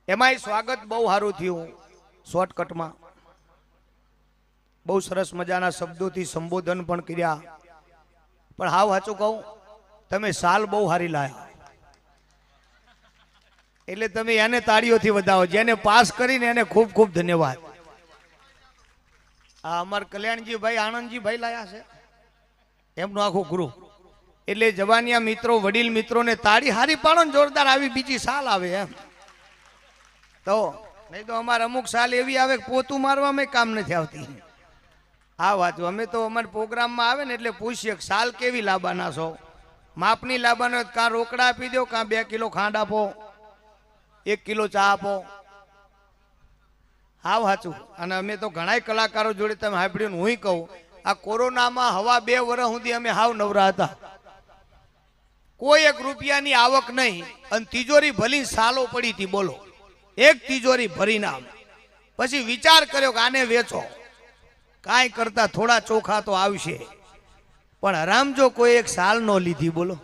એમાંય સ્વાગત બહુ સારું થયું શોર્ટકટમાં બહુ સરસ મજાના શબ્દોથી સંબોધન પણ કર્યા પણ હાવ સાચું કહું તમે સાલ બહુ સારી લાયા એટલે તમે એને તાળીઓથી વધાવો જેને પાસ કરીને એને ખૂબ ખૂબ ધન્યવાદ આ અમાર કલ્યાણજીભાઈ આનંદજીભાઈ લાયા છે એમનું આખું ગ્રુપ એટલે જવાનિયા મિત્રો વડીલ મિત્રોને તાળી હારી પાડો ને જોરદાર આવી બીજી સાલ આવે એમ તો નહીં તો અમારે અમુક સાલ એવી આવે કે પોતું મારવામાં કામ નથી આવતી હા વાત અમે તો અમારા પ્રોગ્રામમાં આવે ને એટલે પૂછીએ સાલ કેવી લાવવાના છો માપની લાવવાનો કાં રોકડા આપી દો કાં 2 કિલો ખાંડ આપો 1 કિલો ચા આપો હાવ સાચું અને અમે તો ઘણા કલાકારો જોડે તમે સાંભળ્યું હું કહું આ કોરોનામાં હવા 2 વર્ષ સુધી અમે હાવ નવરા હતા કોઈ 1 રૂપિયાની આવક નહીં અને તિજોરી ભલી સાલો પડી હતી બોલો એક તિજોરી ભરી નામ પછી વિચાર કર્યો કે આને વેચો કાંઈ કરતા થોડા ચોખા તો આવશે પણ હરામ જો કોઈ એક સાલ નો લીધી બોલો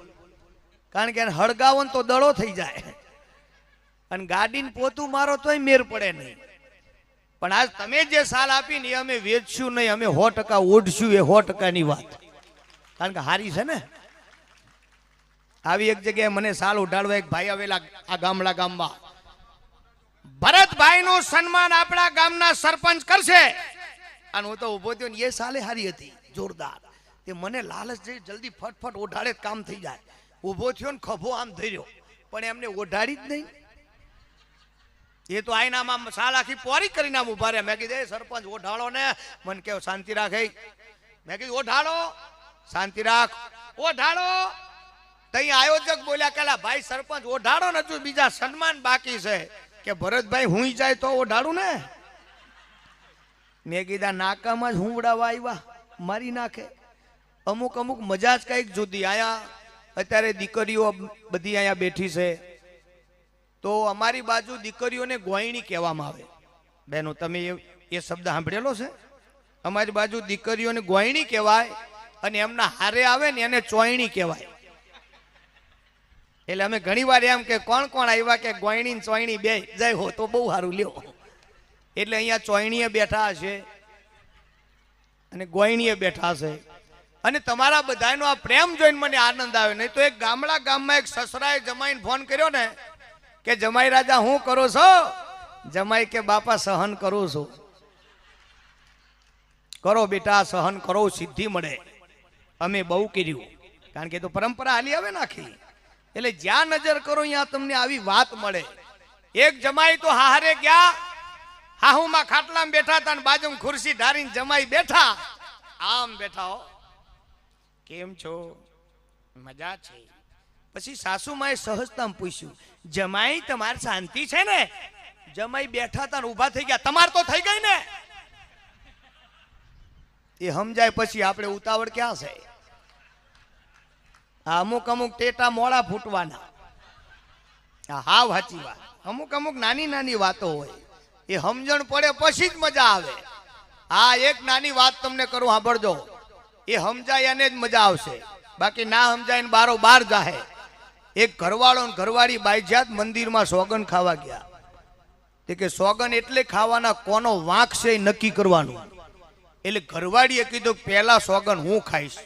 કારણ કે હળગાવો તો દડો થઈ જાય અને ગાડીને પોતું મારો તોય મેર પડે નહીં પણ આજ તમે જે સાલ આપીને એ અમે વેચશું નહીં અમે 100% ઓઢશું એ 100%ની વાત કારણ કે હારી છે ને આવી એક જગ્યાએ મને સાલ ઉડાડવા એક ભાઈ આવેલા આ ગામડા ગામમાં ભરતભાઈ નું સન્માન આપણા ગામના સરપંચ કરશે અને હું તો ઉભો થયો ને એ સાલે હારી હતી જોરદાર તે મને લાલચ જઈ જલ્દી ફટફટ ઓઢાડે કામ થઈ જાય ઉભો થયો ને ખભો આમ ધર્યો પણ એમને ઓઢાડી જ નહીં એ તો આઈનામાં સાલ આખી પોરી કરીને આમ ઉભા રહ્યા મેં કીધું સરપંચ ઓઢાડો ને મને કેવો શાંતિ રાખે મેં કીધું ઓઢાડો શાંતિ રાખ ઓઢાડો તઈ આયોજક બોલ્યા કે ભાઈ સરપંચ ઓઢાડો ને હજુ બીજા સન્માન બાકી છે કે ભરતભાઈ હું જાય તો ઓઢાડું ને મેં કીધા નાકામાં જ હુંવડાવા આવ્યા મારી નાખે અમુક અમુક મજા જ કઈક જુદી આયા અત્યારે દીકરીઓ બધી અહીંયા બેઠી છે તો અમારી બાજુ દીકરીઓને ગોયણી કહેવામાં આવે બહેનો તમે એ શબ્દ સાંભળેલો છે અમારી બાજુ દીકરીઓને ગોયણી કહેવાય અને એમના હારે આવે ને એને ચોયણી કહેવાય એટલે અમે ઘણી વાર એમ કે કોણ કોણ આવ્યા કે ગોયણી ને ચોયણી બે જાય હો તો બહુ સારું લ્યો એટલે અહીંયા ચોયણીએ બેઠા હશે અને ગોયણીએ બેઠા છે અને તમારા બધાનો આ પ્રેમ જોઈને મને આનંદ આવે નહીં તો એક ગામમાં એક સસરાએ જમાઈને ફોન કર્યો ને કે જમાઈ રાજા હું કરો છો જમાઈ કે બાપા સહન કરું છું કરો બેટા સહન કરો સિદ્ધિ મળે અમે બહુ કર્યું કારણ કે તો પરંપરા હાલી આવે નાખી એટલે જ્યાં નજર કરો ત્યાં તમને આવી વાત મળે એક જમાઈ તો હારે ગયા હાહુમાં ખાટલામાં બેઠા હતા ને બાજુમાં ખુરશી ધારીને જમાઈ બેઠા આમ બેઠા હો કેમ છો મજા છે પછી સાસુમાએ સહજતામાં પૂછ્યું જમાઈ તમાર શાંતિ છે ને જમાઈ બેઠા હતા ને ઊભા થઈ ગયા તમાર તો થઈ ગઈ ને એ સમજાય પછી આપણે ઉતાવળ ક્યાં છે અમુક અમુક ટેટા મોડા ફૂટવાના હાવ સાચી વાત અમુક અમુક નાની નાની વાતો હોય એ સમજણ પડે પછી જ મજા આવે હા એક નાની વાત તમને કરું સાંભળજો એ સમજાય એને જ મજા આવશે બાકી ના સમજાય ને બારો બાર જાહે એક ઘરવાળો ને ઘરવાળી બાઈજાત મંદિરમાં સોગન ખાવા ગયા તે કે સોગન એટલે ખાવાના કોનો વાંક છે એ નક્કી કરવાનું એટલે ઘરવાળીએ કીધું પહેલા સોગન હું ખાઈશ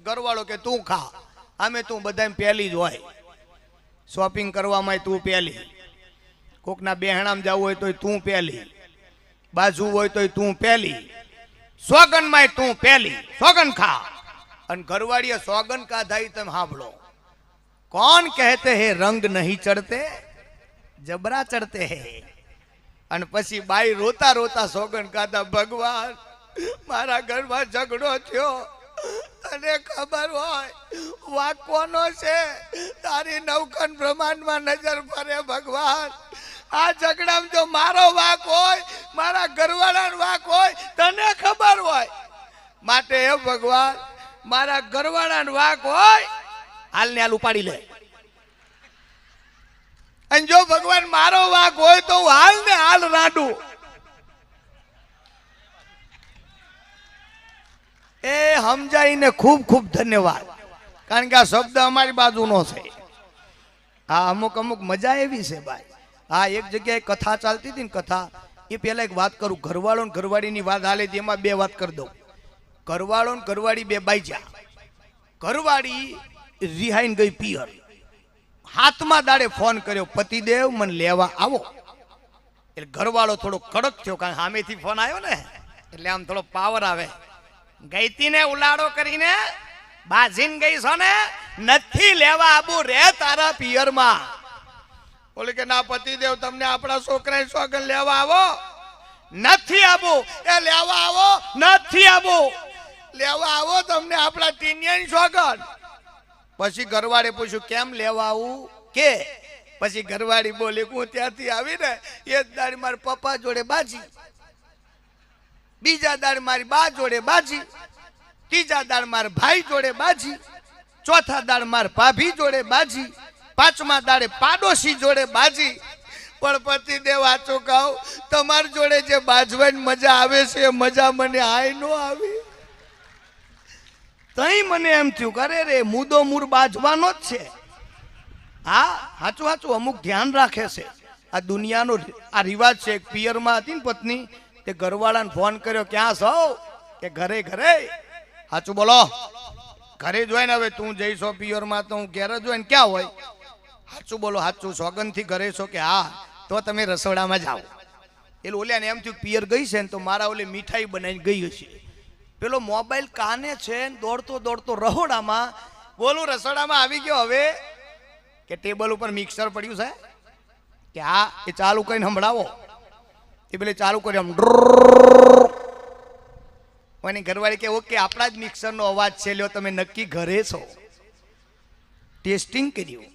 ઘરવાળો કે તું ખા અમે તું બધા પહેલી જ હોય શોપિંગ કરવામાં તું પહેલી કોકના બેહણામાં જવું હોય તો તું પહેલી બાજુ હોય તો તું પહેલી સોગનમાં તું પહેલી સોગન ખા અને ઘરવાળીએ સોગન ખાધા તમે સાંભળો कौन कहते हैं रंग नहीं चढ़ते जबरा चढ़ते हैं અને પછી બાઈ રોતા રોતા સોગન ખાધા ભગવાન મારા ઘરમાં ઝઘડો થયો તને ખબર હોય વાક કોનો છે તારી નવખન બ્રહ્માંડમાં નજર ફરે ભગવાન આ ઝઘડામાં જો મારો વાક હોય મારા ઘરવાળાનો વાક હોય તને ખબર હોય માટે હે ભગવાન મારા ઘરવાળાનો વાક હોય હાલ ને હાલ ઉપાડી લે અને જો ભગવાન મારો વાક હોય તો હાલ ને હાલ રાડું એ સમજાઈને ખૂબ ખૂબ ધન્યવાદ કારણ કે આ શબ્દ અમારી બાજુનો છે આ અમુક અમુક મજા એવી છે ભાઈ હા, એક જગ્યાએ કથા ચાલતી હતી ને કથા, એ પેલા એક વાત કરું, ઘરવાળો ને ઘરવાળીની વાત હાલે છે, એમાં બે વાત કરી દઉં. ઘરવાળો ને ઘરવાળી બે બાઈજા. ઘરવાળી રિહાઈને ગઈ પિયર. હાથમાં દાડે ફોન કર્યો, પતિદેવ મને લેવા આવો. એટલે ઘરવાળો થોડો કડક થયો, કારણ સામેથી ફોન આવ્યો ને એટલે આમ થોડો પાવર આવે. ગઈતી ને ઉલાડો કરીને બાજીન ગઈ છો ને, નથી લેવા આબુ રે તારા પિયરમાં. બોલે કે ના પતિદેવ, તમને આપણા છોકરા સોગન લેવા આવો. નથી આબુ. એ લેવા આવો, નથી આબુ. લેવા આવો તમને આપણા ટીનિયન સોગન. પછી ઘરવાળે પૂછ્યું કેમ લેવા આવું કે? પછી ઘરવાળી બોલી હું ત્યાંથી આવીને એક દાડ મારા પપ્પા જોડે બાજી, બીજા દાડ મારી બા જોડે બાજી, ત્રીજા દાડ મારા ભાઈ જોડે બાજી, ચોથા દાડ મારા ભાભી જોડે બાજી, પાંચમા દાડે પાડોશી જોડે બાજી. પણ પતિદેવ આચો કહું, તમારી જોડે જે બાજવાની મજા આવે છે એ મજા મને આય નો આવી. તઈ મને એમ થયું કરે રે મુદો મૂર બાજવાનો જ છે. હા, હાચું હાચું અમુક ધ્યાન રાખે છે. આ દુનિયાનો આ રિવાજ છે. એક પિયરમાં હતી ને પત્ની, તે ઘરવાળાને ફોન કર્યો, ક્યાં છો? કે ઘરે. ઘરે હાચું બોલો, ઘરે જ હોય ને. હવે તું જઈશો પિયરમાં તો હું ઘેર જ હોય ને, ક્યાં હોય? હાચું બોલો, હાચું સોગનથી ઘરે છો? કે હા. તો તમે રસોડામાં જાઓ. એટલે ઓલ્યાને એમ થયું પિયર ગઈ છે ને તો મારા ઓલે મીઠાઈ બનાવીને ગઈ હશે. પેલો મોબાઈલ કાને છે ને દોડતો દોડતો રહોડામાં, બોલું રસોડામાં આવી ગયો. હવે કે ટેબલ ઉપર મિક્સર પડ્યું છે કે હા, એ ચાલુ કરીને સંભળાવો. એ પેલે ચાલુ કર્યો આમ ડ્રોની. ઘરવાળી કે ઓકે, આપણા જ મિક્સરનો અવાજ છે, લ્યો તમે નક્કી ઘરે છો. ટેસ્ટિંગ કર્યું.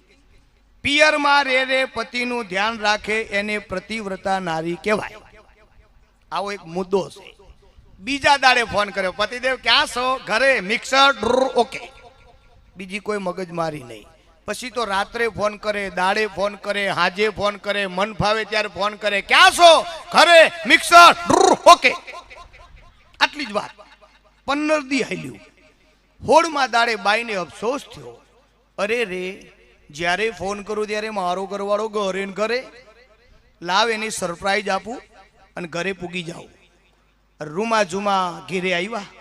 પિયરમાં રે પતિનું ધ્યાન રાખે એને પ્રતિવ્રતા નારી કહેવાય. આવો એક મુદ્દો છે. બીજા દાડે ફોન કર્યો, પતિદેવ ક્યાં છો? ઘરે. Mixer okay. બીજી કોઈ મગજમારી નહીં. પછી તો રાત્રે ફોન કરે, દાડે ફોન કરે, હાજે ફોન કરે, મન ફાવે ત્યારે ફોન કરે, ક્યાં છો? ઘરે. Mixer okay. આટલી જ વાત. 15 દી હાલ્યું. 16મા દાડે બાઈને અફસોસ થયો, અરે રે જ્યારે ફોન કરું ત્યારે મારો ઘરવાળો ઘરે ને ઘરે. લાવ એની સરપ્રાઈઝ આપું અને ઘરે પૂગી જાઉં. રૂમા જુમા ઘેરે આવ્યા,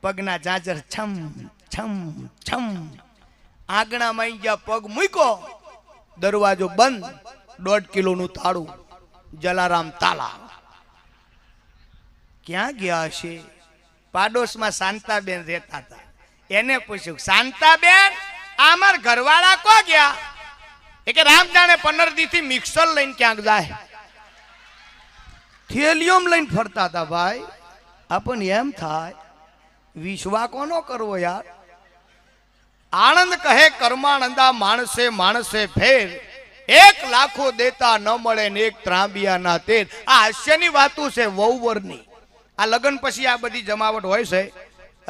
પગના જાજર છમ છમ છમ. આંગણામાં આવી ગયા, પગ મૂક્યો, દરવાજો બંધ, 1.5 કિલોનું તાળું, જલારામ તાલા. ક્યાં ગયા હશે? પાડોશમાં શાંતાબેન રહેતા હતા. એને પૂછ્યું, શાંતાબેન અમાર ઘરવાળા કો ગયા? એ કે રામ જાણે 15 દી થી મિક્સર લઈને ક્યાંક જાય. થેલિયોમ લઈને ફરતા હતા ભાઈ. આપણને એમ થાય વિશ્વા કોનો કરવો યાર? આનંદ કહે કર્માનંદા, માણસે માણસે ફેર, 1 લાખો દેતા ન મળે ને 1 ત્રાંબિયા ના તેર. આ હાસ્યની વાતું છે વહુવરની. આ લગ્ન પછી આ બધી જમાવટ હોય છે.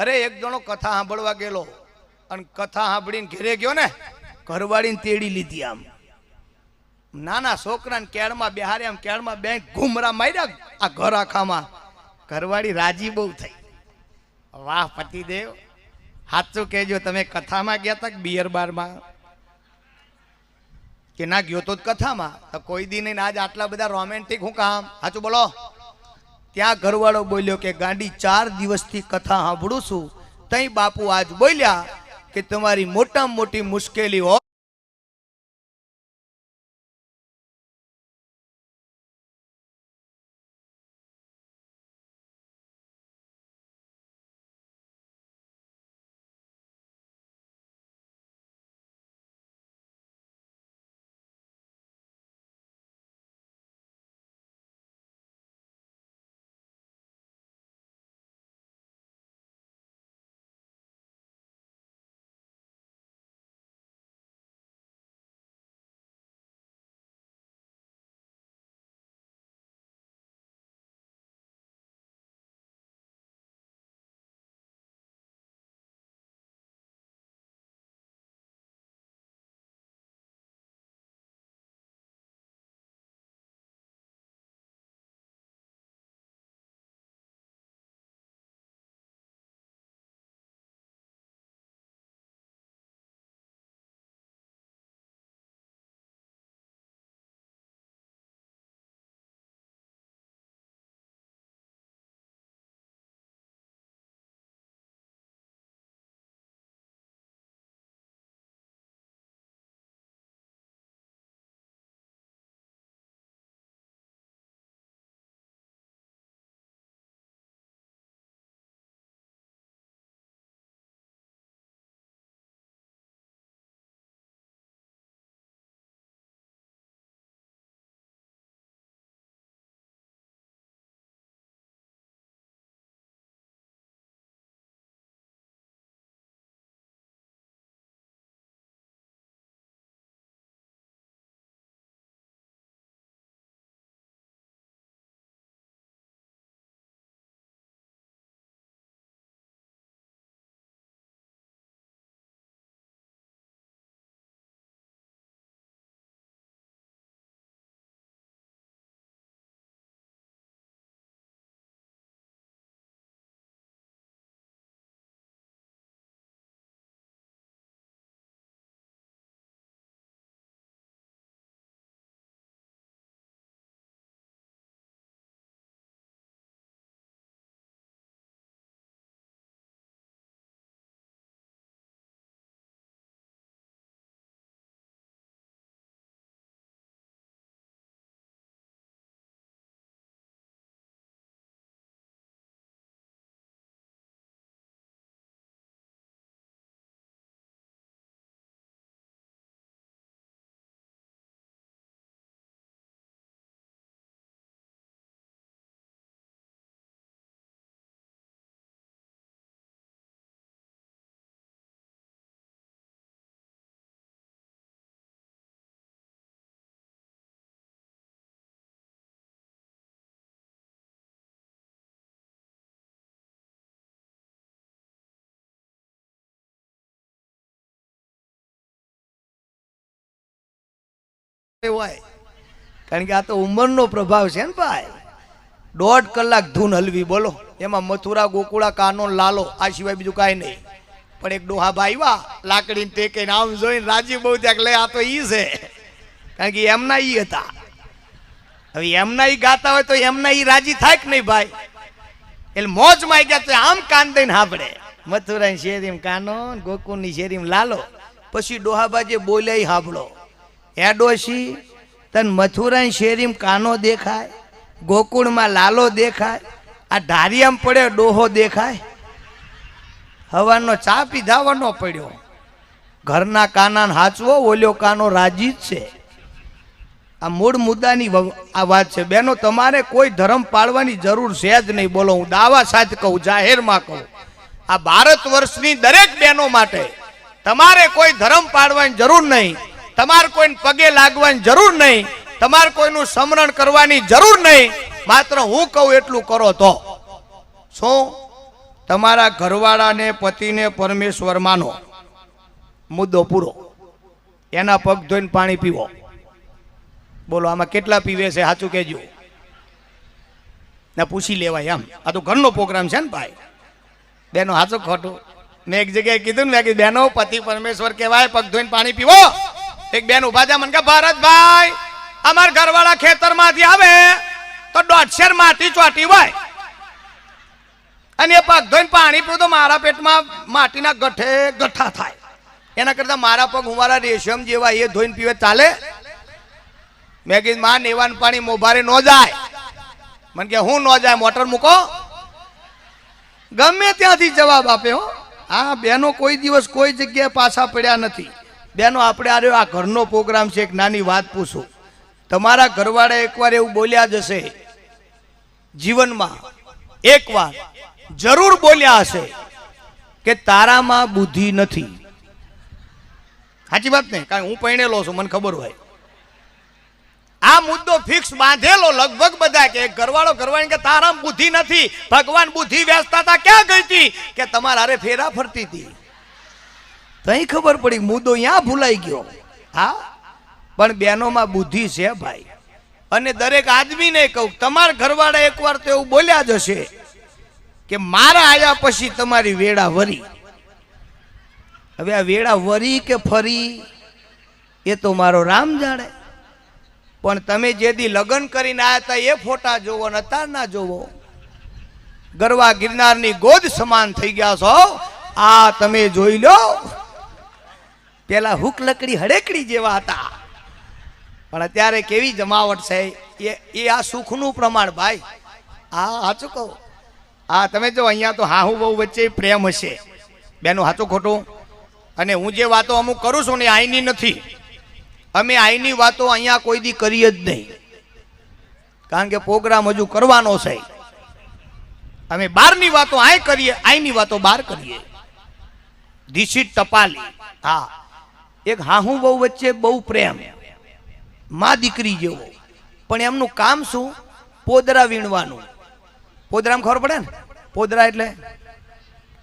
અરે એક જણો કથા સાંભળવા ગયેલો અને કથા સાંભળીને ઘેરે ગયો ને, ઘરવાળીને તેડી લીધી. આમ નાના છોકરાને કેળમાં બેહારે, આમ કેળમાં બે ઘુમરા માર્યા આ ઘર આખામાં. ઘરવાળી રાજી બહુ થઈ. વાહ પતિદેવ, સાચું કહેજો, તમે કથામાં ગયા હતા કે બિયર બારમાં? કે ના ગયો તો કથામાં. તો કોઈ દી નહીં, આજ આટલા બધા રોમેન્ટિક હું કામ? સાચું બોલો. ત્યાં ઘરવાળો બોલ્યો કે ગાંડી 4 દિવસથી કથા સાંભળું છું, તઈ બાપુ આજ બોલ્યા કે તમારી મોટામાં મોટી મુશ્કેલી હોય હોય, કારણ કે આ તો ઉંમરનો પ્રભાવ છે ને ભાઈ. 1.5 કલાક ધૂન હલવી બોલો, એમાં મથુરા ગોકુળા કાનો લાલો આ સિવાય બીજું કાંઈ નહીં. પણ એક ડોહાબા આવ્યા લાકડીને ટેકે આમ જોઈને રાજી બહુ ત્યાં લે આ તો ઈ છે, કારણ કે એમના ઈ હતા. હવે એમના ઈ ગાતા હોય તો એમના ઈ રાજી થાય કે નહીં ભાઈ? એટલે મોજમાં આવી ગયા તો આમ કાન દઈને સાંભળે, મથુરાની શેરીમ કાનો, ગોકુળની શેરીમ લાલો. પછી ડોહાબા જે બોલ્યા ઈ સાંભળો. હે ડોશી, તન મથુરાની શેરીમ કાનો દેખાય, ગોકુળમાં લાલો દેખાય, આ ઢારિયામાં પડે ડોહો દેખાય? હવાનો ચા પીધાવાનો પડ્યો. ઘરના કાનાને હાચવો, ઓલ્યો કાનો રાજી જ છે. આ મૂળ મુદ્દાની આ વાત છે. બેનો, તમારે કોઈ ધર્મ પાળવાની જરૂર છે જ નહીં. બોલો, હું દાવા સાથે કહું, જાહેરમાં કહું, આ ભારત વર્ષની દરેક બહેનો માટે તમારે કોઈ ધર્મ પાળવાની જરૂર નહીં. તમારે કોઈને પગે લાગવાની જરૂર નહીં. તમારે કોઈનું સ્મરણ કરવાની જરૂર નહીં. માત્ર હું કહું એટલું કરો તો શું? તમારા ઘરવાળાને, પતિને પરમેશ્વર માનો, મુદ્દો પૂરો. એના પગ ધોઈને પાણી પીવો. બોલો, આમાં કેટલા પીવે છે સાચું કહેજો ના, પૂછી લેવાય એમ. આ તો ઘરનો પ્રોગ્રામ છે ને ભાઈ. બેનો સાચું ખોટું? મેં એક જગ્યાએ કીધું ને, મેં કીધું બેનો પતિ પરમેશ્વર કહેવાય, પગ ધોઈને પાણી પીવો. એક બેન ઉભા થયા, મને કે ભરતભાઈ, અમારા ઘરવાળા ખેતરમાંથી આવે તો 1.5 શેર માટી ચોટી હોય અને એ પગ ધોઈને પાણી પીવું તો મારા પેટમાં માટીના ગઠે ગઠ્ઠા થાય. એના કરતા મારા પગ મારા રેશમ જેવા એ ધોઈને પીવે ચાલે? મેં કીધું માં, નેવાનું પાણી મોભારે ન જાય. મને કે હું ન જાય, મોટર મૂકો. ગમે ત્યાંથી જવાબ આપ્યો. હા બેનો, કોઈ દિવસ કોઈ જગ્યાએ પાછા પડ્યા નથી. બેનો, આપણે આ ઘરનો પ્રોગ્રામ છે. એક નાની વાત પૂછું. તમારા ઘરવાળા એકવાર એવું બોલ્યા જશે જીવનમાં, એકવાર જરૂર બોલ્યા હશે કે તારામાં બુદ્ધિ નથી. સાચી વાત ને? કારણ હું પરણેલો છું, મને ખબર હોય. આ મુદ્દો ફિક્સ બાંધેલો લગભગ બધા કે ઘરવાળો ઘરવાળી કે તારામાં બુદ્ધિ નથી. ભગવાન બુદ્ધિ વેચતા હતા, ક્યાં ગઈ હતી? કે તમારા હારે ફેરા ફરતી હતી. તઈ ખબર પડી, મુદ્દો અહીંયા ભૂલાઈ ગયો. હા, પણ બહેનોમાં બુદ્ધિ છે ભાઈ. અને દરેક આદમીને કહું, તમારા ઘરવાળા એકવાર તો એવું બોલ્યા જ હશે કે મારા આયા પછી તમારી વેળા વરી. હવે આ વેળા વરી કે ફરી એ તો મારો રામ જાણે. પણ તમે જે દી લગ્ન કરીને આવ્યા હતા એ ફોટા જોવો ને અત્યાર ના જોવો. ગરવા ગિરનારની ગોદ સમાન થઈ ગયા છો. આ તમે જોઈ લો, પેલા હુક લકડી હડેકડી જેવા હતા, પણ અત્યારે કેવી જમાવટ છે. એ આ સુખનું પ્રમાણ ભાઈ. હા સાચું કહું. હા તમે જો, અહીંયા તો હાહુ બહુ વચ્ચે પ્રેમ હશે. બેનું સાચું ખોટું? અને હું જે વાતો અમુક કરું છું ને આઈની નથી. અમે આઈની વાતો અહીંયા કોઈ દી કરી જ નહીં, કારણ કે પ્રોગ્રામ હજુ કરવાનો છે. અમે બહારની વાતો આય કરીએ, આઈની વાતો બહાર કરીએ. ધીસ ઇઝ ટપાલી. હા, એક હાહુ બહુ વચ્ચે બહુ પ્રેમ, માં દીકરી જેવો. પણ એમનું કામ શું? પોદરા વીણવાનું. પોદરામાં ખબર પડે ને? પોદરા એટલે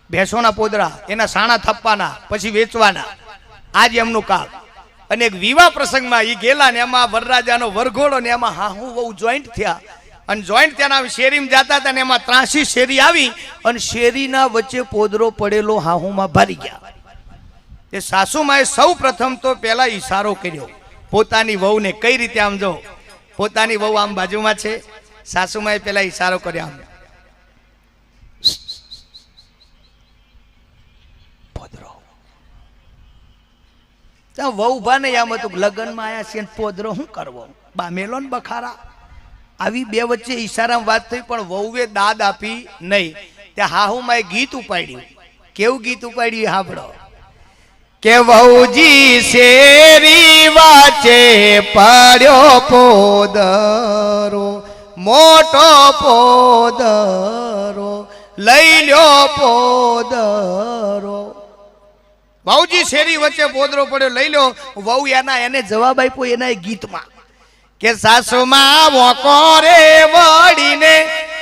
ભેંસોના પોદરા, એના સાણા થપ્પાના, પછી વેચવાના. આજ એમનું કામ. અને એક વિવાહ પ્રસંગમાં એ ગયેલા ને એમાં વરરાજાનો વરઘોડો ને એમાં હાહુ બહુ જોઈન્ટ થયા. અને જોઈન્ટ ત્યાંના શેરીમાં જતા હતા ને એમાં 83 શેરી આવી અને શેરીના વચ્ચે પોદરો પડેલો હાહુમાં ભારી ગયા. એ સાસુમાએ સૌ પ્રથમ તો પેલા ઈશારો કર્યો પોતાની વહુને. કઈ રીતે? આમ જો, પોતાની વહુ આમ બાજુમાં છે, સાસુમાએ પેલા ઈશારો કર્યો આમ, પોદરો. વહુ ભા ને આમ હતું, લગ્નમાં આયા છે પોદરો શું કરવો? બા મેલો ને બખારા. આવી બે વચ્ચે ઈશારામાં વાત થઈ, પણ વહુએ દાદ આપી નહીં. ત્યાં હાહુમાએ ગીત ઉપાડ્યું. કેવું ગીત ઉપાડ્યું સાંભળો. કે વહુજી શેરી વાચે પડ્યો પોદરો, મોટો પોદરો, લઈ લ્યો પોદરો. વહુજી શેરી વચ્ચે પોદરો પડ્યો, લઈ લ્યો. વહુ એને જવાબ આપ્યો એના ગીતમાં કે સાસુમાં વોકો રે વડીને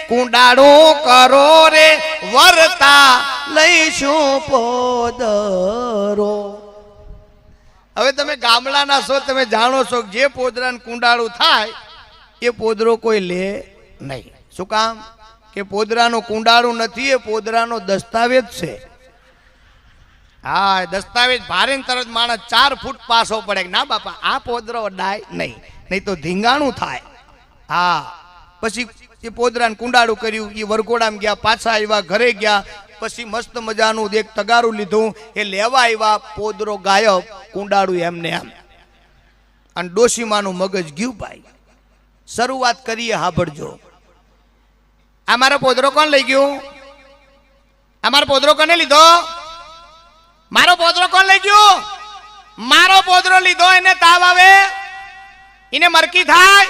કુંડાળું કરો રે, વરતા લઈશું પોદરો. હવે તમે ગામડાના છો, તમે જાણો છો કે જે પોદરાને કુંડાળું થાય એ પોદરો કોઈ લે નહીં. શું કામ? કે પોદરાનું કુંડાળું નથી, એ પોદરાનો દસ્તાવેજ છે. હા, દસ્તાવેજ ભારે તરત માણસ 4 ફૂટ પાછો પડે. ના બાપા, આ પોદરો ડાય નહીં, નહીં તો ધીંગાણું થાય. હા, પછી એ પોદરાને કુંડાળું કર્યું, એ વરઘોડામાં ગયા, પાછા આવ્યા, ઘરે ગયા, પછી મસ્ત મજાનું એક તગારું લીધું, એ લેવા આવ્યા, પોદરો ગાયબ, કુંડાળું એમને એમ. અને ડોશીમાનું મગજ ગયું ભાઈ. શરૂઆત કરીએ, સાંભળજો. અમારો પોદરો કોણ લઈ ગયું? અમારો પોદરો કોને લીધો? મારો પોદરો કોણ લઈ ગયું? મારો પોદરો લીધો. એને તાવ આવે, એને મરકી થાય,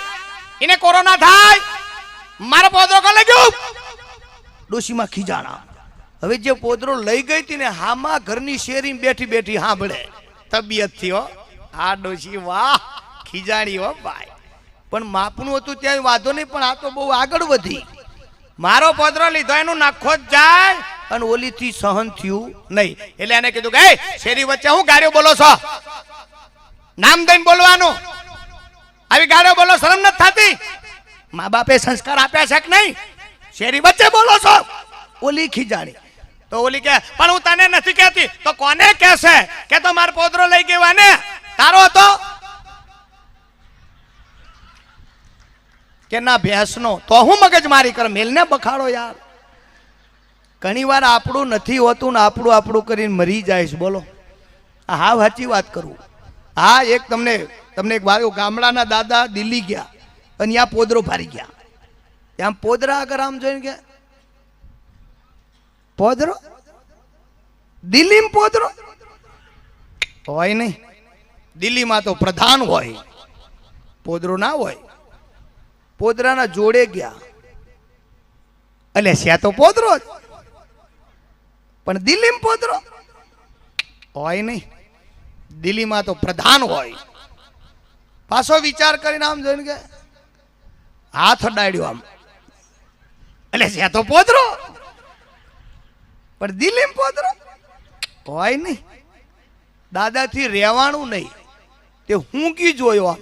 એને કોરોના થાય. મારો પોદરો કોણ લઈ ગયું? ડોશીમાં ખીજાણા. હવે જે પોદરો લઈ ગઈ હતી ને, હામાં ઘરની શેરી બેઠી બેઠી સાંભળે તબિયત થી. હો, આ ડોશી વાહ ખીજાણી હો ભાઈ. પણ માપનું હતું ત્યાં વાંધો નહીં, પણ આ તો બહુ આગળ વધી. મારો પોદરો લીધો એનું નાખો જ જાય, અને ઓલી થી સહન થયું નહીં. એટલે એને કીધું કે શેરી વચ્ચે હું ગાળ્યો બોલો છો? નામ દઈને બોલવાનું. આવી ગાળ્યો બોલો, શરમ નથી થતી? મા બાપે સંસ્કાર આપ્યા છે કે નહીં? શેરી વચ્ચે બોલો છો? ઓલી ખીજાણી. તો ઓલી કે પણ હું તને નથી કહેતી. તો કોને કહેશે? કે તો મારો પોદરો લઈ ગયો ને તારો હતો કે ના ભેંસનો? તો હું મગજ મારી કર, મેલને બખાડો યાર. ઘણી વાર આપણું નથી હોતું ને આપણું આપણું કરીને મરી જાય છે. બોલો, હા સાચી વાત કરું. હા, એક તમને એક વાર ગામડાના દાદા દિલ્હી ગયા અને ત્યાં પોદરો ફારી ગયા. ત્યાં પોદરા આગળ આમ જોઈને કે પોદરો દિલ્હીમાં પોદરો હોય નહીં. દિલ્હીમાં તો પ્રધાન હોય, પોદરો ના હોય. પોદરાના જોડે ગયા, એટલે છે તો પોદરો જ, પણ દિલ્હીમાં પોદરો હોય નહીં. દિલ્હીમાં તો પ્રધાન હોય. પાછો વિચાર કરીને આમ જોઈને કે હાથ અડાડ્યો આમ, એટલે છે તો પોદરો, પણ દિલ્હીમાં પોદરો હોય નહીં. દાદાથી રહેવાનું નહીં, તે હું કી જોયો આમ,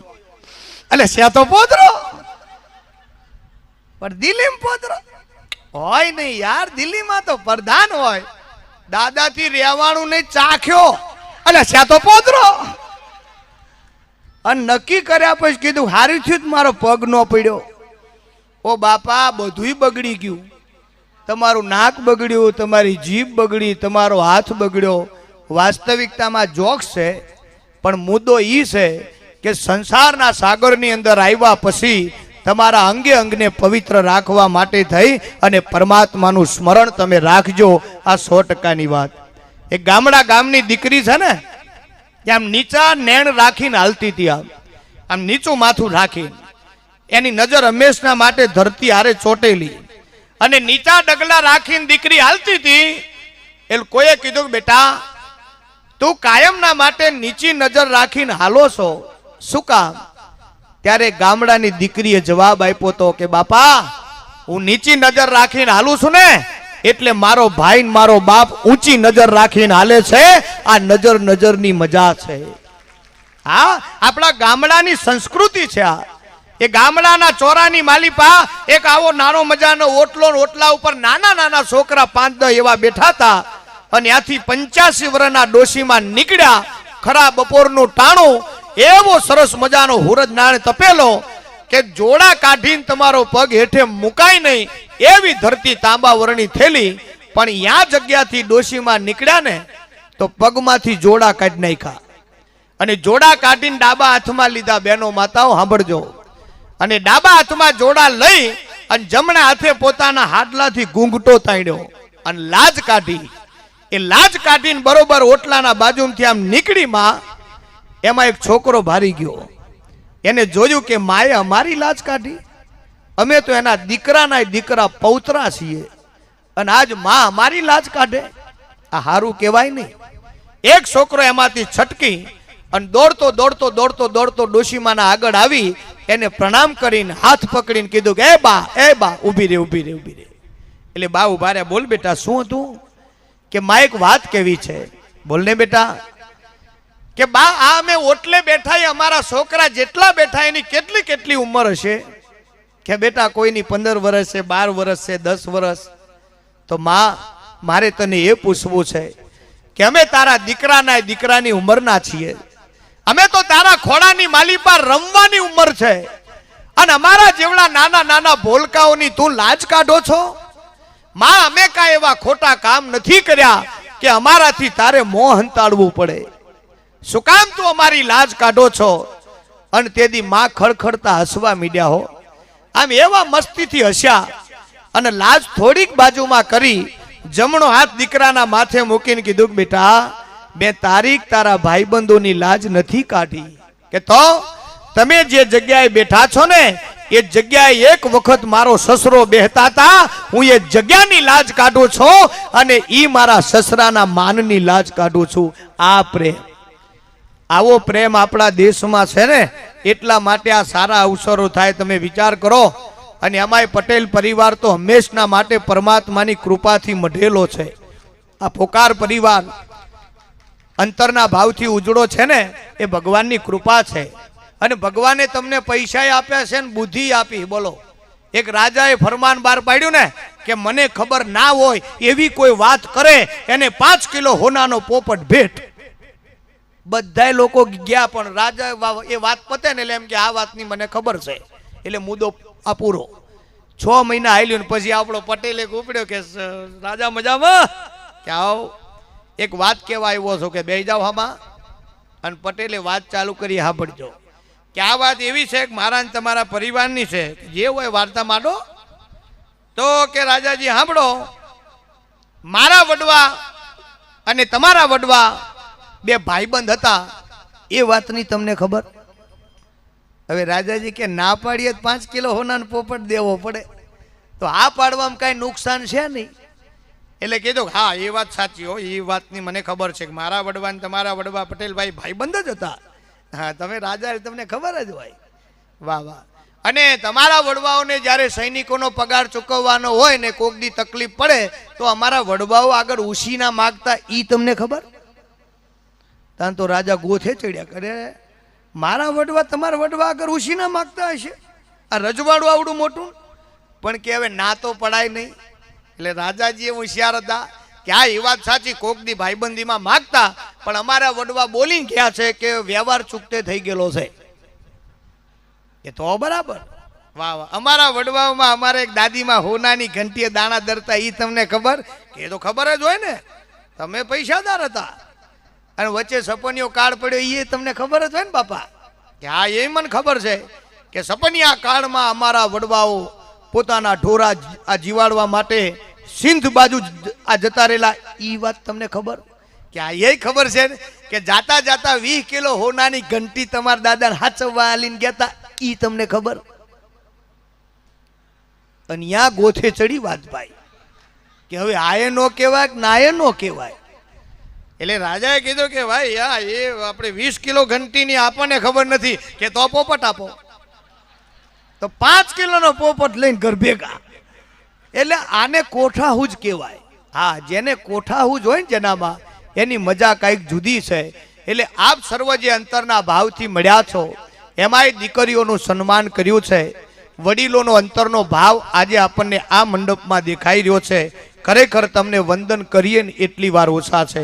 એટલે છે તો પોદરો, પણ દિલ્હીમાં પોદરો હોય નહીં. યાર, દિલ્હીમાં તો પ્રધાન હોય. દાદાથી રહેવાનું નહીં, ચાખ્યો, એટલે છે તો પોદરો. અને નક્કી કર્યા પછી કીધું હારી થયું મારો પગ ન પડ્યો. ઓ બાપા, બધુંય બગડી ગયું. તમારું નાક બગડ્યું, તમારી જીભ બગડી, તમારો હાથ બગડ્યો. વાસ્તવિકતામાં જોક્સ છે, પણ મુદ્દો એ છે કે સંસારના સાગરની અંદર આવ્યા પછી તમારા અંગે અંગને પવિત્ર રાખવા માટે થઈ અને પરમાત્માનું સ્મરણ તમે રાખજો. આ 100%ની વાત. એક ગામની દીકરી છે ને, આમ નીચા નેણ રાખીને હાલતી હતી. આમ નીચું માથું રાખીને, એની નજર હંમેશના માટે ધરતી હારે ચોટેલી, અને નીચા ડગલા રાખીને દીકરી હાલતી હતી. એટલે કોઈએ કીધું કે બેટા, તું કાયમના માટે નીચી નજર રાખીને હાલો છો, શું કામ? ત્યારે ગામડાની દીકરીએ જવાબ આપ્યો તો કે બાપા, હું નીચી નજર રાખીને હાલું છું ને, એટલે મારો ભાઈ ને મારો બાપ ઊંચી નજર રાખીને હાલે છે. આ નજરની મજા છે. હા, આપણા ગામડાની સંસ્કૃતિ છે આ. એ ગામડાના ચોરાની માલિપા એક આવો નાનો મજાનો ઓટલો, ઓટલા ઉપર નાના નાના છોકરા 5-10 એવા બેઠા હતા. અને ત્યાંથી 85 વર્ષના ડોશીમાં નીકળ્યા. ખરા બપોરનું ટાણું, એવો સરસ મજાનો હુરજ નાણે તપેલો કે જોડા કાઢીને તમારો પગ હેઠે મુકાય નહીં એવી ધરતી તાંબા વરણી થેલી. પણ યા જગ્યાથી ડોશીમાં નીકળ્યા ને તો પગમાંથી જોડા કાઢી નાખ્યા, અને જોડા કાઢીને ડાબા હાથમાં લીધા. બહેનો માતાઓ સાંભળજો. અને ડાબા હાથમાં જોડા લઈ અને જમણા હાથે પોતાના હાડલાથી ઘૂંઘટો તાણ્યો અને લાજ કાઢી. એ લાજ કાઢીને બરોબર ઓટલાના બાજુમાંથી આમ નીકળીમાં એમાં એક છોકરો ભારી ગયો. એને જોયું કે માએ અમારી લાજ કાઢી, અમે તો એના દીકરાના દીકરા પૌત્રા છીએ, અને આજ માં અમારી લાજ કાઢે. આ હારું કહેવાય નહીં. એક છોકરો એમાંથી છટકી અને દોડતો ડોશીમાના આગળ આવી એને પ્રણામ કરીને હાથ પકડીને કીધું કે એ બા ઊભી રે. એટલે બા ઉભા રહ્યા. બોલ બેટા, શું હતું? કે માં એક વાત કેવી છે. બોલને બેટા. કે બા આ અમે ઓટલે બેઠા, અમારા છોકરા જેટલા બેઠા એની કેટલી કેટલી ઉંમર હશે? કે બેટા કોઈની 15 વર્ષ છે, 12 વર્ષ છે, 10 વર્ષ. તો માં મારે તને એ પૂછવું છે કે અમે તારા દીકરાની ઉંમરના છીએ, અમે તો તારા ખોડાની માલી પર રમવાની ઉંમર છે, અને અમારા જેવડા નાના નાના ભોલકાઓની તું લાજ કાઢો છો? માં અમે કાંઈ એવા ખોટા કામ નથી કર્યા કે અમારાથી તારે મોં હંતાડવું પડે. શું કામ તું અમારી લાજ કાઢો છો? અને તેથી માં ખડખડતા હસવા મીડ્યા હો. આમ એવા મસ્તીથી હસ્યા અને લાજ થોડીક બાજુમાં કરી જમણો હાથ દીકરાના માથે મૂકીને કીધું, બેટા મેં તારા ભાઈબંધોની લાજ નથી કાઢી. કે તો તમે જે જગ્યાએ બેઠા છો ને એ જગ્યાએ એક વખત મારો સસરો બેહતા હતા, હું એ જગ્યાની લાજ કાઢું છું અને ઈ મારા સસરાના માનની લાજ કાઢું છું. આ પ્રેમ, આવો પ્રેમ આપણા દેશમાં છે ને, એટલા માટે આ સારા અવસરો થાય. તમે વિચાર કરો. અને અમાય પટેલ પરિવાર તો હંમેશના માટે પરમાત્માની કૃપાથી મઢેલો છે. આ પોકાર પરિવાર અંતરના ભાવથી ઉજળો છે ને, એ ભગવાનની કૃપા છે. અને ભગવાને તમને પૈસા આપ્યા છે ને બુદ્ધિ આપી. બોલો, એક રાજાએ ફરમાન બહાર પાડ્યું ને કે મને ખબર ના હોય એવી કોઈ વાત કરે એને 5 કિલો હોનાનો પોપટ ભેટ. બધા લોકો ગયા, પણ રાજા એ વાત પતે ને એટલે એમ કે આ વાતની મને ખબર છે, એટલે મુદ્દો આ પૂરો. 6 મહિના હાલ્યું ને પછી આપણો પટેલે ઉપડ્યો કે રાજા મજામાં? કે આવ એક વાત કહેવા આવ્યો છો. કે બેસી જાઓ હામાં. અને પટેલે વાત ચાલુ કરી, સાંભળજો કે આ વાત એવી છે કે મારા ને તમારા પરિવારની છે, જે હોય વાર્તા માંડો. તો કે રાજાજી સાંભળો, મારા વડવા અને તમારા વડવા 2 ભાઈબંધ હતા, એ વાતની તમને ખબર? હવે રાજાજી કે ના પાડીએ 5 કિલો હોનાનો પોપટ દેવો પડે, તો આ પાડવામાં કાંઈ નુકસાન છે નહીં. એટલે કીધું હા એ વાત સાચી હો, એ વાતની મને ખબર છે કે મારા વડવા ને તમારા વડવા પટેલભાઈ ભાઈબંધ જ હતા. હા, તમે રાજા, તમને ખબર જ હોય. વાહ વાહ. અને તમારા વડવાઓને જ્યારે સૈનિકોનો પગાર ચૂકવવાનો હોય ને કોક દી તકલીફ પડે તો અમારા વડવાઓ આગળ ઉશીના માગતા, ઈ તમને ખબર? તાન તો રાજા ગોથે ચડ્યા કરે, મારા વડવા તમારા વડવા આગળ ઉશીના માગતા હશે? આ રજવાડું આવડું મોટું. પણ કે હવે ના તો પડાય નહીં. એટલે રાજાજી હોશિયાર હતા કે આ એ વાત સાચી, કોક દી ભાઈબંધીમાં માગતા, પણ અમારા વડવા બોલીને ગયા છે કે વ્યવહાર ચૂકતે થઈ ગયેલો છે. એ તો બરાબર. વાહ વાહ. અમારા વડવાઓમાં અમારે એક દાદીમાં હોનાની ઘંટીએ દાણા ધરતા, એ તમને ખબર? કે એ તો ખબર જ હોય ને, તમે પૈસાદાર હતા. અને વચ્ચે સપનિયો કાળ પડ્યો, એ તમને ખબર જ હોય ને બાપા? કે હા, એ મને ખબર છે કે સપનિયા કાળમાં અમારા વડવાઓ પોતાના ઢોરા આ જીવાડવા માટે સિંધ બાજુ આ જતા રહેલા, એ વાત તમને ખબર? કે આ એ ખબર છે કે જાતા જાતા 20 કિલો હોનાની ઘંટી તમારા દાદાને હાચવવા આલીને ગયા હતા, એ તમને ખબર? અને યા ગોથે ચડી વાત ભાઈ કે હવે આયે નો કહેવાય કે નાયે નો કહેવાય. એટલે રાજાએ કીધું કે ભાઈ યા એ આપણે 20 કિલો ઘંટીની આપણને ખબર નથી, કે તો પોપટ આપો. તો 5 કિલોનો પોપટ લઈને ઘર ભેગા. એટલે આને કોઠાહુજ કહેવાય. હા, જેને કોઠાહુજ હોય ને જેનામાં, એની મજા કાંઈક જુદી છે. એટલે આપ સર્વ જે અંતરના ભાવથી મળ્યા છો, એમાંય દીકરીઓનું સન્માન કર્યું છે. વડીલોનો અંતરનો ભાવ આજે આપણને આ મંડપમાં દેખાઈ રહ્યો છે. ખરેખર તમને વંદન કરીએ ને એટલી વાર ઓછા છે.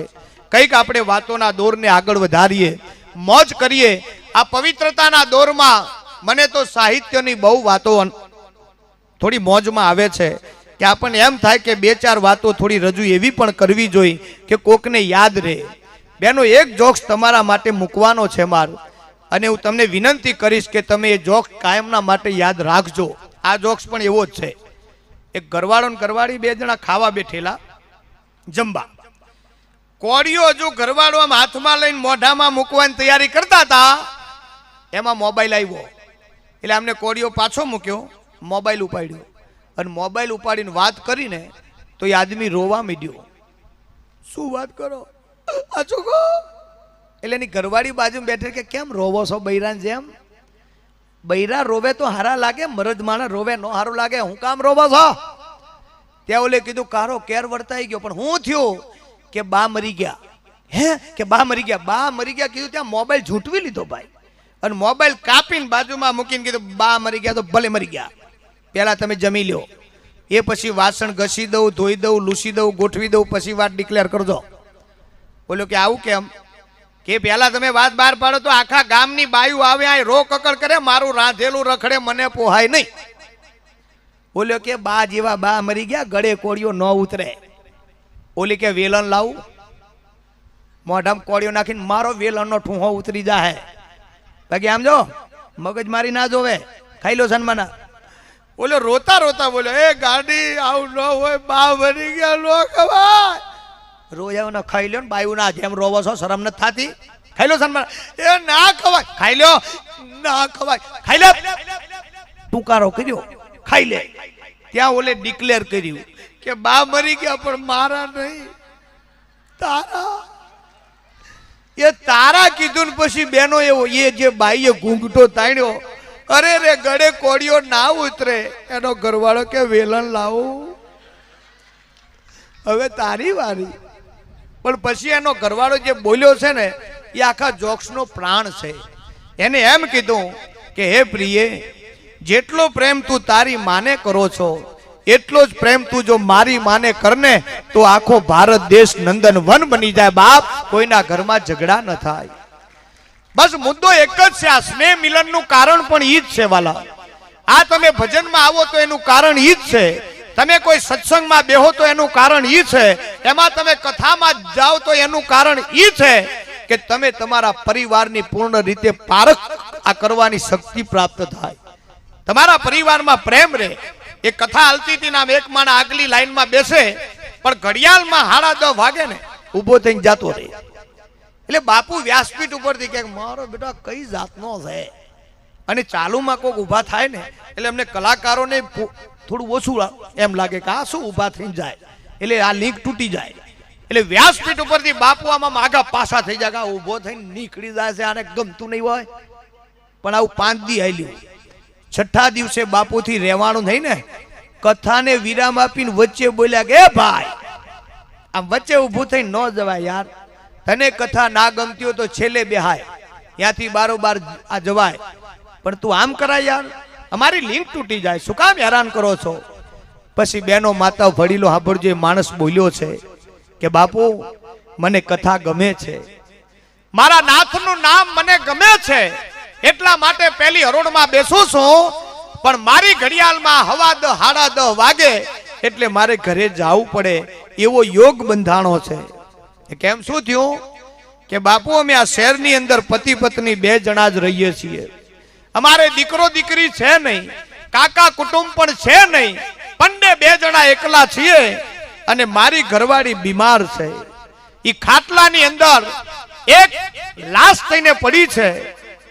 કંઈક આપણે વાતોના દોરને આગળ વધારીએ, મોજ કરીએ. આ પવિત્રતાના દોરમાં મને તો સાહિત્યની બહુ વાતો થોડી મોજમાં આવે છે કે આપણને એમ થાય કે 2-4 વાતો થોડી રજૂ એવી પણ કરવી જોઈએ કે કોકને યાદ રહે. બેનો એક જોક્સ તમારા માટે મૂકવાનો છે મારું, અને હું તમને વિનંતી કરીશ કે તમે એ જોક્સ કાયમના માટે યાદ રાખજો. આ જોક્સ પણ એવો જ છે. એક ઘરવાળો ને ઘરવાળી 2 જણા ખાવા બેઠેલા જમવા. કોળીઓ હજુ ઘરવાળો આમ હાથમાં લઈને મોઢામાં મૂકવાની તૈયારી કરતા હતા, એમાં મોબાઈલ આવ્યો. એટલે અમને કોળીઓ પાછો મૂક્યો, મોબાઈલ ઉપાડ્યો, અને મોબાઈલ ઉપાડીને વાત કરીને તો એ આદમી રોવા માંડ્યો. શું વાત કરો આ છોકરો? એટલે એની ઘરવાળી બાજુમાં બેઠી કે કેમ રોવો છો બૈરાન જેમ? બૈરા રોવે તો હારા લાગે, મરદ માણસ રોવે નો હારું લાગે, હું કામ રોવો છો? ત્યાં ઓલે કીધું કારો કેર વર્તાઈ ગયો. પણ હું થયું કે બા મરી ગયા. હે કે બા મરી ગયા કીધું ત્યાં મોબાઈલ ઝૂંટવી લીધો ભાઈ અને મોબાઈલ કાપીને બાજુમાં મૂકીને કીધું બા મરી ગયા તો ભલે મરી ગયા, પહેલા તમે જમી લ્યો, એ પછી વાસણ ઘસી દઉં, ધોઈ દઉં, લૂસી દઉં, ગોઠવી દઉં, પછી વાત ડિક્લેર કરજો. બોલ્યો કે આવું કેમ? કે પહેલા તમે વાત બહાર પાડો તો આખા ગામની બાયુ આવે આ રો કકડ કરે, મારું રાંધેલું રખડે, મને પોહાય નહીં. બોલ્યો કે બા જેવા બા મરી ગયા, ગળે કોળિયો ન ઉતરે. ઓલી કે વેલણ લાવું, મોઢામાં કોળિયો નાખીને મારો વેલણનો ઠૂંહો ઉતરી જાય. બાકી આમ જો મગજ મારી ના જોવે, ખાઈ લો સન્માના. બોલો રોતા રોતા બોલ્યો એ ગાડી આવું ન હોય, બા મરી ગયા નો ખવાય. રોજાવ ને ખાઈ લો ને, બાયું ના જેમ રોવો છો, શરમ નથી થતી? ખાઈ લો સન્માન. એ ના ખવાય, ખાઈ લો, ના ખવાય, ખાઈ લે. ટુકારો કર્યો, ખાઈ લે. ત્યાં ઓલે ડિક્લેર કર્યું કે બા મરી ગયા પણ મારા નહીં, તારા. એ તારા કીધું ને પછી બેનો એવો એ જે બાઈએ ઘૂંઘટો તાણ્યો, અરે રે ગળે કોળિયો ના ઉતરે. એનો ઘરવાળો કે વેલણ લાવું, હવે તારી વારી. પણ પછી એનો ઘરવાળો જે બોલ્યો છે ને એ આખા જોક્સનો પ્રાણ છે. એને એમ કીધું કે હે પ્રિય, જેટલો પ્રેમ તું તારી માને કરો છો એટલો જ પ્રેમ તું જો મારી માને કરને તો આખો ભારત દેશ નંદન વન બની જાય. બાપ, કોઈના ઘરમાં ઝઘડા ન થાય. બસ મુદ્દો એક જ છે. આ સ્નેહ મિલનનું કારણ પણ ઈ જ છે વાલા. આ તમે ભજનમાં આવો તો એનું કારણ ઈ જ છે, તમે કોઈ સત્સંગમાં બેહો તો એનું કારણ ઈ છે, એમાં તમે કથામાં જાઓ તો એનું કારણ ઈ છે કે તમે તમારા પરિવારની પૂર્ણ રીતે પારખ આ કરવાની શક્તિ પ્રાપ્ત થાય. તમારા પરિવારમાં પ્રેમ રહે. એ કથા હાલતી હતી નામ એક માણસ આગલી લાઈનમાં બેસે પણ ઘડિયાળમાં 10:30 વાગે ને ઊભો થઈને જાતો રહે. એટલે બાપુ વ્યાસપીઠ ઉપરથી કે મારો બેટા કઈ જાતનો છે, અને ચાલુમાં કોઈક ઊભા થાય ને એટલે એમને કલાકારોને થોડું ઓછું એમ લાગે કે આ શું ઊભા થઈને જાય, એટલે આ લિંક તૂટી જાય. એટલે વ્યાસપીઠ ઉપરથી બાપુ આમાં આગા પાછા થઈ જાય, ઊભો થઈને નીકળી જાય છે, આને ગમતું નહીં હોય. પણ આવું 5 દી આલ્યું. 6થા દિવસે બાપુથી રહેવાનું થઈ ને કથાને વિરામ આપીને વચ્ચે બોલ્યા કે ભાઈ આમ વચ્ચે ઊભું થઈને ન જવાય યાર, તને કથા ના ગમતી હોય તો છેલ્લે બેહાય, ત્યાંથી બારોબાર આ જવાય, પણ તું આમ કરાય યાર, અમારી લિંક તૂટી જાય, શું કામ હેરાન કરો છો? પછી બેનો માતા વડીલો સાંભળજો, એ માણસ બોલ્યો છે કે બાપુ મને કથા ગમે છે, મારા નાથનું નામ મને ગમે છે, એટલા માટે પહેલી હરોળમાં બેસું છું, પણ મારી ઘડિયાળમાં 10:15 વાગે એટલે મારે ઘરે જવું પડે એવો યોગ બંધાણો છે. કેમ શું થયું કે બાપુ અમે આ શહેરની અંદર પતિ પત્ની 2 જણા જ રહીએ છીએ, અમારે દીકરો દીકરી છે નહીં, કાકા કુટુંબ પણ છે નહીં, પંડે 2 જણા એકલા છીએ, અને મારી ઘરવાળી બીમાર છે. એ ખાટલાની અંદર એક લાશ થઈને પડી છે,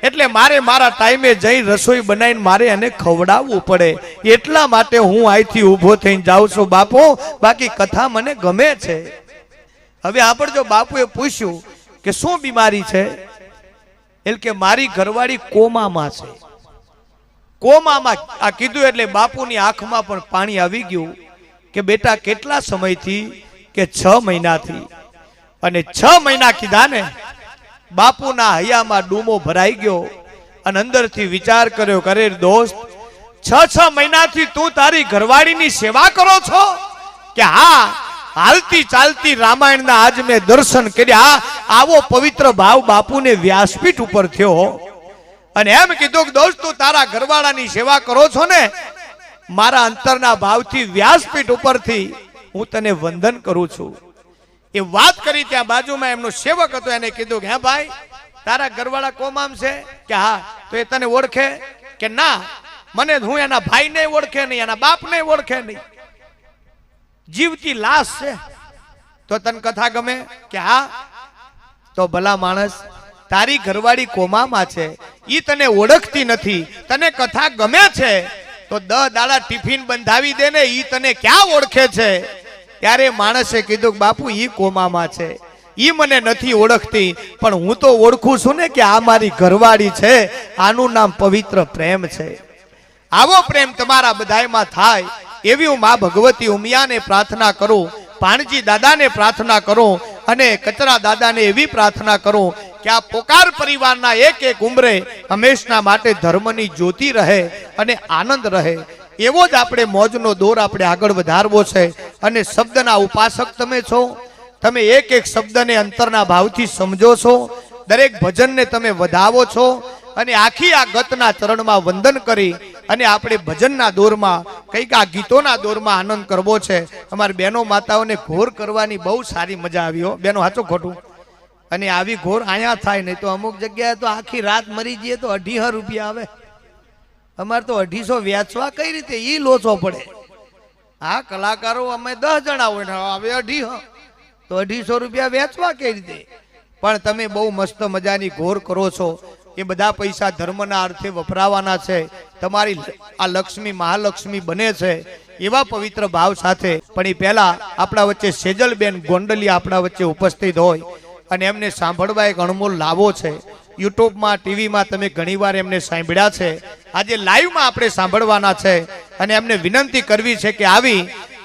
એટલે મારે મારા ટાઈમે જઈ રસોઈ બનાવીને મારે એને ખવડાવવું પડે, એટલા માટે હું અહીંથી ઊભો થઈને જાઉં છું બાપુ, બાકી કથા મને ગમે છે. હવે આપણે જો બાપુએ પૂછ્યું કે શું બીમારી છે, એટલે કે મારી ઘરવાળી કોમામાં છે. કોમામાં આ કીધું એટલે બાપુની આંખમાં પણ પાણી આવી ગયું કે બેટા કેટલા સમયથી? કે 6 મહિનાથી. અને 6 મહિના કીધા ને, બાપુના હૈયામાં ડૂમો ભરાઈ ગયો અને અંદરથી વિચાર કર્યો, કરે દોસ્ત 6 મહિનાથી તું તારી ઘરવાળીની સેવા કરો છો? કે હા, હાલતી ચાલતી રામાયણના આજ મેં દર્શન કર્યા. આવો પવિત્ર ભાવ બાપુને વ્યાસપીઠ ઉપર થયો અને એમ કીધું કે દોસ્ત તું તારા ઘરવાળાની સેવા કરો છો ને, મારા અંતરના ભાવથી વ્યાસપીઠ ઉપરથી હું તને વંદન કરું છું. એ વાત કરી ત્યાં બાજુમાં એમનો સેવક હતો, એને કીધું કે હે ભાઈ તારા ઘરવાળા કોમામ છે? કે હા. તો એ તને ઓળખે? કે ના, મને હું એના ભાઈને ઓળખે નહીં, એના બાપને ઓળખે નહીં, જીવતી લાશ છે. તો તને કથા ગમે? કે હા. તો ભલા માણસ, તારી ઘરવાળી કોમામાં છે, ઈ તને ઓળખતી નથી, તને કથા ગમે છે, તો 10 દાડા ટિફિન બંધાવી દે ને, ઈ તને ક્યાં ઓળખે છે? ત્યારે માણસે કીધું બાપુ ઈ કોમામાં છે, ઈ મને નથી ઓળખતી, પણ હું તો ઓળખું છું ને કે આ મારી ઘરવાળી છે, આનું નામ પવિત્ર પ્રેમ છે. આવો પ્રેમ તમારા બધાયમાં થાય એવી હું માં ભગવતી ઉમિયાને પ્રાર્થના કરું, ભાણજી દાદાને પ્રાર્થના કરું અને કચરા દાદાને એવી પ્રાર્થના કરું કે આ પોકાર પરિવારના એક એક ઉંમરે હંમેશના માટે ધર્મની જ્યોતિ રહે અને આનંદ રહે, એવો જ આપણે મોજનો દોર આપણે આગળ વધારવો છે. અને શબ્દના ઉપાસક તમે છો, તમે એક એક શબ્દને અંતરના ભાવથી સમજો છો, દરેક ભજનને તમે વધાવો છો અને આખી આ ગતના ચરણમાં વંદન કરી અને આપણે ભજનના દોરમાં કંઈક આ ગીતોના દોરમાં આનંદ કરવો છે. અમારી બહેનો માતાઓને ઘોર કરવાની બહુ સારી મજા આવી હો બેનો, સાચું ખોટું? અને આવી ઘોર અહીંયા થાય નહીં તો અમુક જગ્યાએ તો આખી રાત મરી જઈએ તો 250 રૂપિયા આવે. અમારે તો 250 વેચવા કઈ રીતે ઈ લોચો પડે. હા કલાકારો અમે 10 જણા હોય ને હવે 250 તો 250 રૂપિયા વેચવા કઈ રીતે? પણ તમે બહુ મસ્ત મજાની ઘોર કરો છો. એ બધા પૈસા ધર્મના અર્થે વપરાવાના છે. તમારી આ લક્ષ્મી મહાલક્ષ્મી બને છે એવા પવિત્ર ભાવ સાથે. પણ એ પહેલા આપણા વચ્ચે સેજલબેન ગોંડલિયા આપણા વચ્ચે ઉપસ્થિત હોય અને એમને સાંભળવા એક અણમોલ લાવો છે. યુટ્યુબમાં ટીવીમાં તમે ઘણીવાર એમને સાંભળ્યા છે, આજે લાઈવમાં આપણે સાંભળવાના છે. અને એમને વિનંતી કરવી છે કે આવી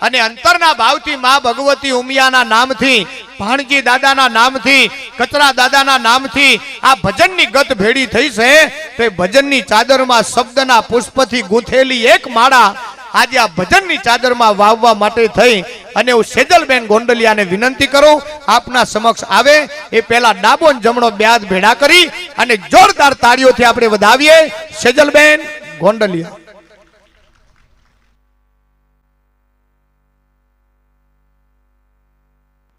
અને અંતરના ભાવથી મા ભગવતી ઉમિયાના નામથી, ભાણજી દાદાના નામથી, કચરા દાદાના નામથી આ ભજનની ગત ભેડી થઈ છે. તો એ ભજનની ચાદરમાં શબ્દના પુષ્પથી ગૂંથેલી એક માળા આજે આ ભજનની ચાદરમાં વાવવા માટે થઈ અને હું સેજલબેન ગોંડલિયાને વિનંતી કરું આપના સમક્ષ આવે એ પહેલા ડાબો ને જમણો બે હાથ ભેડા કરી અને જોરદાર તાળીઓથી આપણે વધાવીએ સેજલબેન ગોંડલિયા.